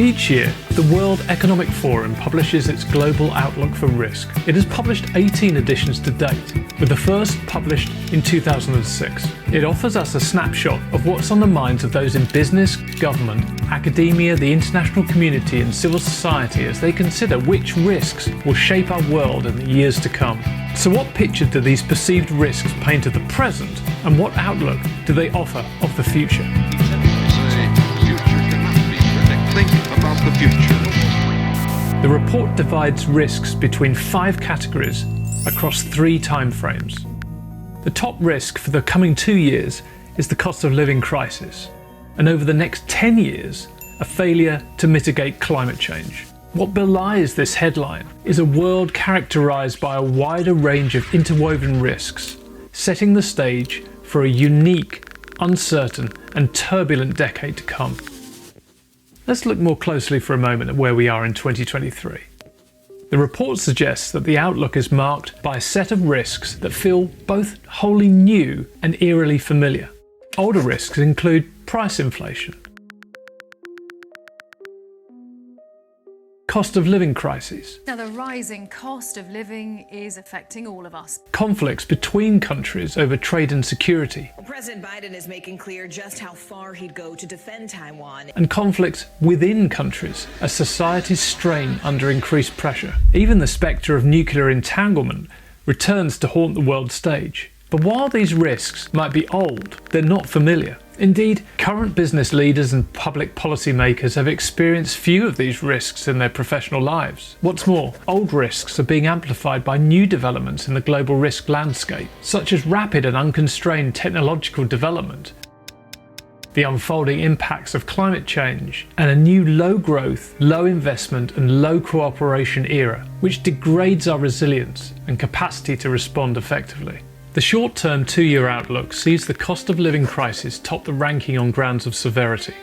Each year, the World Economic Forum publishes its Global Outlook for Risk. It has published 18 editions to date, with the first published in 2006. It offers us a snapshot of what's on the minds of those in business, government, academia, the international community and civil society as they consider which risks will shape our world in the years to come. So what picture do these perceived risks paint of the present, and what outlook do they offer of the future? About the future. The report divides risks between 5 categories across 3 timeframes. The top risk for the coming 2 years is the cost of living crisis, and over the next 10 years, a failure to mitigate climate change. What belies this headline is a world characterized by a wider range of interwoven risks, setting the stage for a unique, uncertain, and turbulent decade to come. Let's look more closely for a moment at where we are in 2023. The report suggests that the outlook is marked by a set of risks that feel both wholly new and eerily familiar. Older risks include price inflation, cost of living crises. Now, the rising cost of living is affecting all of us. Conflicts between countries over trade and security. President Biden is making clear just how far he'd go to defend Taiwan. And conflicts within countries as societies strain under increased pressure. Even the spectre of nuclear entanglement returns to haunt the world stage. But while these risks might be old, they're not familiar. Indeed, current business leaders and public policy makers have experienced few of these risks in their professional lives. What's more, old risks are being amplified by new developments in the global risk landscape, such as rapid and unconstrained technological development, the unfolding impacts of climate change, and a new low-growth, low-investment and low-cooperation era, which degrades our resilience and capacity to respond effectively. The short-term 2-year outlook sees the cost of living crisis top the ranking on grounds of severity,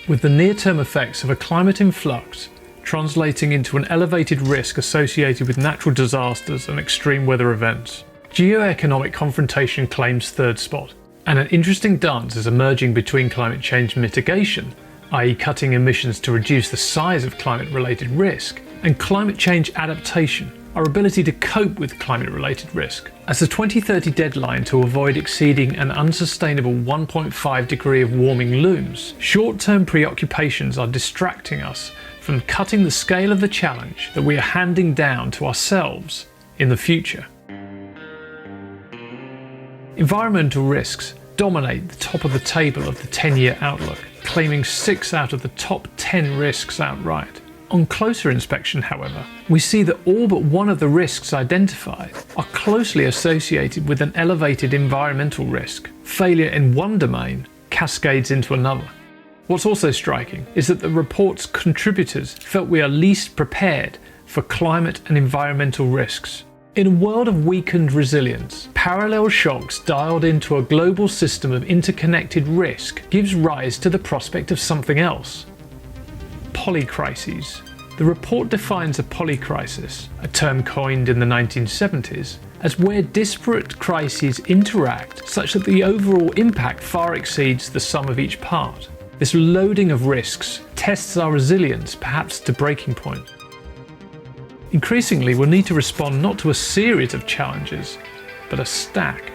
with the near-term effects of a climate in flux translating into an elevated risk associated with natural disasters and extreme weather events. Geoeconomic confrontation claims 3rd spot, and an interesting dance is emerging between climate change mitigation, i.e. cutting emissions to reduce the size of climate-related risk, and climate change adaptation, our ability to cope with climate-related risk. As the 2030 deadline to avoid exceeding an unsustainable 1.5 degree of warming looms, short-term preoccupations are distracting us from cutting the scale of the challenge that we are handing down to ourselves in the future. Environmental risks dominate the top of the table of the 10-year outlook, claiming 6 out of the top 10 risks outright. On closer inspection, however, we see that all but one of the risks identified are closely associated with an elevated environmental risk. Failure in one domain cascades into another. What's also striking is that the report's contributors felt we are least prepared for climate and environmental risks. In a world of weakened resilience, parallel shocks dialed into a global system of interconnected risk gives rise to the prospect of something else. Polycrises. The report defines a polycrisis, a term coined in the 1970s, as where disparate crises interact such that the overall impact far exceeds the sum of each part. This loading of risks tests our resilience, perhaps to breaking point. Increasingly, we'll need to respond not to a series of challenges, but a stack.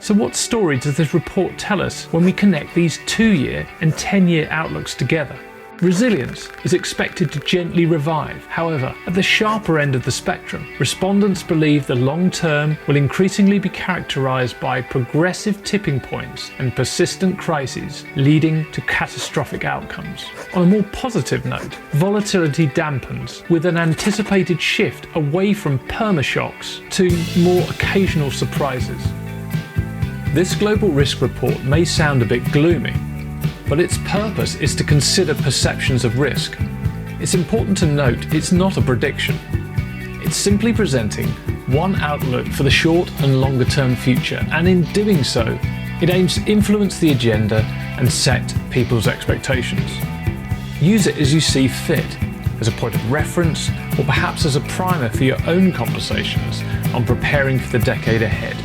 So what story does this report tell us when we connect these 2-year and 10-year outlooks together? Resilience is expected to gently revive. However, at the sharper end of the spectrum, respondents believe the long term will increasingly be characterized by progressive tipping points and persistent crises leading to catastrophic outcomes. On a more positive note, volatility dampens with an anticipated shift away from permashocks to more occasional surprises. This global risk report may sound a bit gloomy, but its purpose is to consider perceptions of risk. It's important to note it's not a prediction. It's simply presenting one outlook for the short and longer term future, and in doing so, it aims to influence the agenda and set people's expectations. Use it as you see fit, as a point of reference, or perhaps as a primer for your own conversations on preparing for the decade ahead.